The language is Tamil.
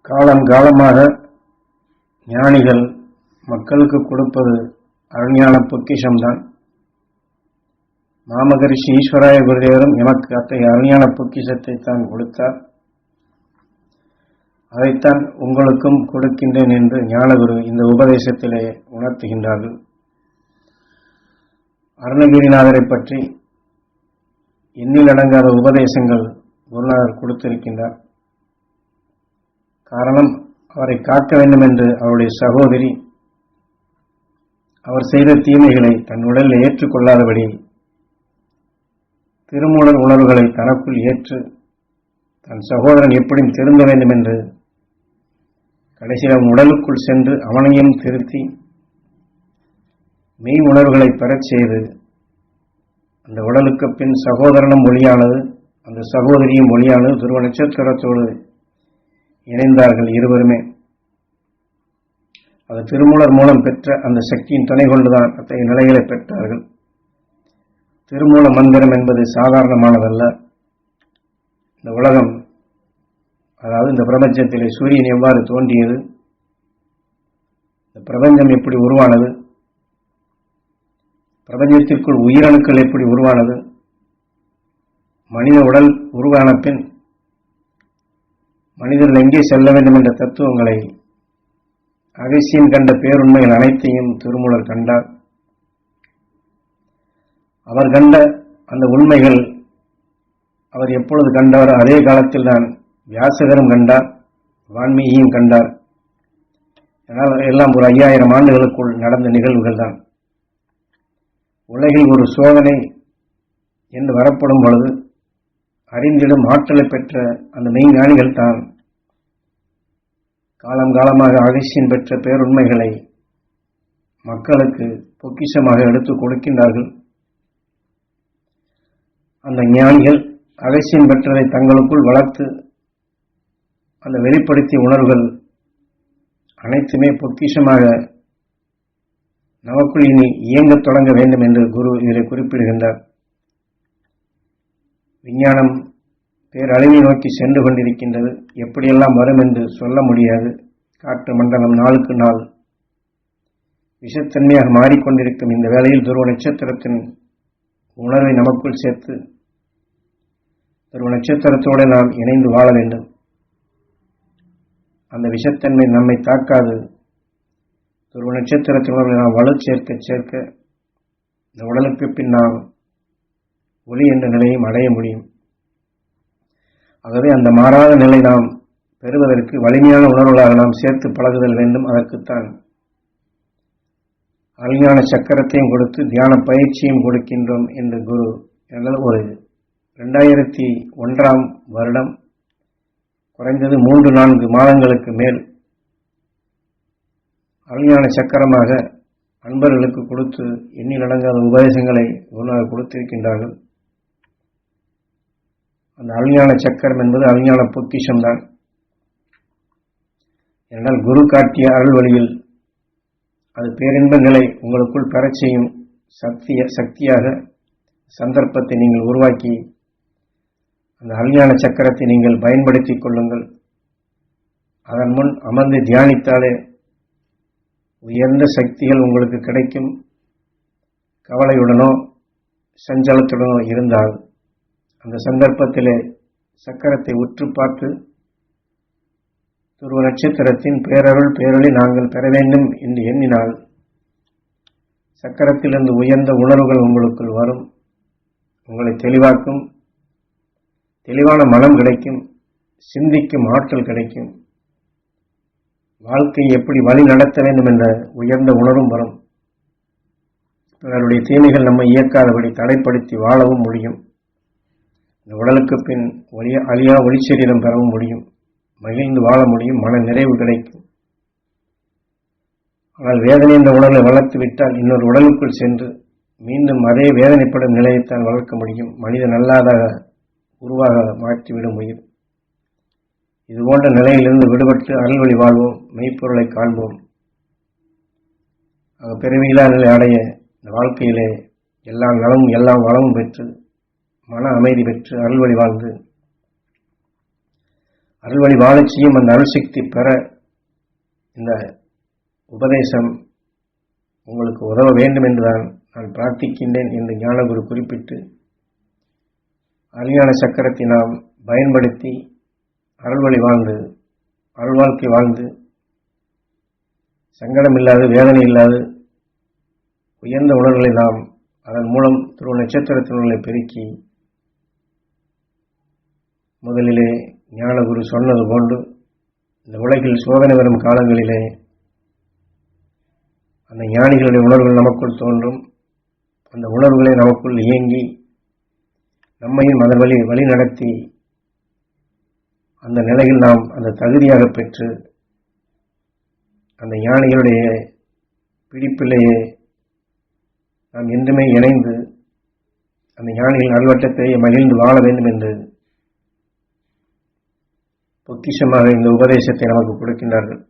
காலம் காலமாக ஞானிகள் மக்களுக்கு கொடுப்பது அருஞான பொக்கிஷம்தான். மாமகரிஷி ஈஸ்வராய குருதேவரும் எமக்கு அத்தகைய அருஞான பொக்கிஷத்தை தான் கொடுத்தார். அதைத்தான் உங்களுக்கும் கொடுக்கின்றேன் என்று ஞானகுரு இந்த உபதேசத்திலே உணர்த்துகின்றார்கள். அருணகிரிநாதரை பற்றி எண்ணில் அடங்காத உபதேசங்கள் குருநாதர் கொடுத்திருக்கின்றார். காரணம், அவரை காக்க வேண்டும் என்று அவருடைய சகோதரி அவர் செய்த தீமைகளை தன் உடலில் ஏற்றுக்கொள்ளாதபடி திருமூலர் உணர்வுகளை தனக்குள் ஏற்று தன் சகோதரன் எப்படியும் திருந்த வேண்டும் என்று கடைசியில் அவன் உடலுக்குள் சென்று அவனையும் திருத்தி மெய் உணர்வுகளை பெறச் செய்து அந்த உடலுக்கு பின் சகோதரனும் ஒளியானது, அந்த சகோதரியும் ஒளியானது. துருவ நட்சத்திரத்தோடு இணைந்தார்கள் இருவருமே. அது திருமூலர் மூலம் பெற்ற அந்த சக்தியின் துணை கொண்டுதான் அத்தகைய நிலைகளை பெற்றார்கள். திருமூல மந்திரம் என்பது சாதாரணமானதல்ல. இந்த உலகம், அதாவது இந்த பிரபஞ்சத்திலே சூரியன் எவ்வாறு தோன்றியது, இந்த பிரபஞ்சம் எப்படி உருவானது, பிரபஞ்சத்திற்குள் உயிரணுக்கள் எப்படி உருவானது, மனித உடல் உருவான பின் மனிதர்கள் எங்கே செல்ல வேண்டும் என்ற தத்துவங்களை, அகசியன் கண்ட பேருண்மைகள் அனைத்தையும் திருமூலர் கண்டார். அவர் கண்ட அந்த உண்மைகள் அவர் எப்பொழுது கண்டாரோ அதே காலத்தில் தான் வியாசகரும் கண்டார், வான்மீகியும் கண்டார். ஆனால் எல்லாம் ஒரு 5000 ஆண்டுகளுக்குள் நடந்த நிகழ்வுகள் தான். உலகில் ஒரு சோதனை என்று வரப்படும் பொழுது அறிந்திடும் ஆற்றலை பெற்ற அந்த மெய்ஞானிகள் தான் காலம் காலமாக அகசியன் பெற்ற பேருண்மைகளை மக்களுக்கு பொக்கிஷமாக எடுத்துக் கொடுக்கின்றார்கள். அந்த ஞானிகள் அகசியன் பெற்றதை தங்களுக்குள் வளர்த்து அந்த வெளிப்படுத்திய உணர்வுகள் அனைத்துமே பொக்கிஷமாக நமக்குள் இனி இயங்கத் தொடங்க வேண்டும் என்று குரு இதை குறிப்பிடுகின்றார். விஞ்ஞானம் பேரழிவை நோக்கி சென்று கொண்டிருக்கின்றது. எப்படியெல்லாம் வரும் என்று சொல்ல முடியாது. காற்று மண்டலம் நாளுக்கு நாள் விஷத்தன்மையாக மாறிக்கொண்டிருக்கும் இந்த வேளையில் துருவ நட்சத்திரத்தின் உணர்வை நமக்குள் சேர்த்து துருவ நட்சத்திரத்தோடு நாம் இணைந்து வாழ வேண்டும். அந்த விஷத்தன்மை நம்மை தாக்காது. துருவ நட்சத்திரத்தின் உணர்வை நாம் வலு சேர்க்க சேர்க்க இந்த உடலுக்கு பின் நாம் ஒளி என்ற நிலையும் அடைய முடியும். ஆகவே அந்த மாறாத நிலை நாம் பெறுவதற்கு வலிமையான உணர்வுகளாக நாம் சேர்த்து பழகுதல் வேண்டும். அதற்குத்தான் அருஞான சக்கரத்தையும் கொடுத்து தியான பயிற்சியும் கொடுக்கின்றோம் என்று குரு ஒரு 2001ஆம் வருடம் குறைந்தது 3-4 மாதங்களுக்கு மேல் அருஞான சக்கரமாக அன்பர்களுக்கு கொடுத்து எண்ணில் அடங்காத உபதேசங்களை குருநாதர் கொடுத்திருக்கின்றார்கள். அந்த அருஞான சக்கரம் என்பது அருஞான பொக்கிஷம்தான். என்றால் குரு காட்டிய அருள் வழியில் அது பேரின்ப நிலை உங்களுக்குள் பெறச் செய்யும் சக்தியாக சந்தர்ப்பத்தை நீங்கள் உருவாக்கி அந்த அருஞான சக்கரத்தை நீங்கள் பயன்படுத்திக் கொள்ளுங்கள். அதன் முன் அமர்ந்து தியானித்தாலே உயர்ந்த சக்திகள் உங்களுக்கு கிடைக்கும். கவலையுடனோ சஞ்சலத்துடனோ இருந்தால் அந்த சந்தர்ப்பத்திலே சக்கரத்தை உற்று பார்த்து துருவ நட்சத்திரத்தின் பேரொளி நாங்கள் பெற வேண்டும் என்று எண்ணினால் சக்கரத்திலிருந்து உயர்ந்த உணர்வுகள் உங்களுக்குள் வரும். உங்களை தெளிவாக்கும். தெளிவான மனம் கிடைக்கும். சிந்திக்கும் ஆற்றல் கிடைக்கும். வாழ்க்கையை எப்படி வழி நடத்த வேண்டும் என்ற உயர்ந்த உணர்வும் வரும். பிறருடைய தீமைகள் நம்மை இயக்காதபடி தடைப்படுத்தி வாழவும் முடியும். இந்த உடலுக்கு பின் அழியா ஒளிச்சரீரம் பெறவும் முடியும். மகிழ்ந்து வாழ முடியும். மன நிறைவு கிடைக்கும். ஆனால் வேதனை என்ற உணர்வை வளர்த்து விட்டால் இன்னொரு உடலுக்குள் சென்று மீண்டும் அதே வேதனைப்படும் நிலையைத்தான் வளர்க்க முடியும். மனிதன் அல்லாத உருவாக மாற்றிவிடும் உயிர். இதுபோன்ற நிலையிலிருந்து விடுபட்டு அருள்வழி வாழ்வோம். மெய்ப்பொருளை காண்போம். பிறவியில்லா நிலை அடைய இந்த வாழ்க்கையிலே எல்லா நலமும் எல்லா வளமும் பெற்று மன அமைதி பெற்று அருள்வழி வாழ்ந்து அருள்வழி வாழச் செய்யும் அந்த அருள்சக்தி பெற இந்த உபதேசம் உங்களுக்கு உதவ வேண்டும் என்றுதான் நான் பிரார்த்திக்கின்றேன் என்று ஞானகுரு குறிப்பிட்டு, அருஞான சக்கரத்தை நாம் பயன்படுத்தி அருள்வழி வாழ்ந்து அருள் வாழ்க்கை வாழ்ந்து சங்கடம் இல்லாது வேதனை இல்லாது உயர்ந்த உணர்வுகளை நாம் அதன் மூலம் துருவ நட்சத்திரத்தினர்களை பெருக்கி, முதலிலே ஞானகுரு சொன்னது போன்று இந்த உலகில் சோதனை வரும் காலங்களிலே அந்த ஞானிகளுடைய உணர்வுகள் நமக்குள் தோன்றும். அந்த உணர்வுகளை நமக்குள் இயங்கி நம்மையும் அதன் வழி நடத்தி அந்த நிலையில் நாம் அந்த தகுதியாக பெற்று அந்த ஞானிகளுடைய பிடிப்பிலேயே நாம் என்றுமே இணைந்து அந்த ஞானிகளின் அல்வட்டத்தை மகிழ்ந்து வாழ வேண்டும் என்று பொக்கிஷமாக இந்த உபதேசத்தை நமக்கு கொடுக்கின்றார்கள்.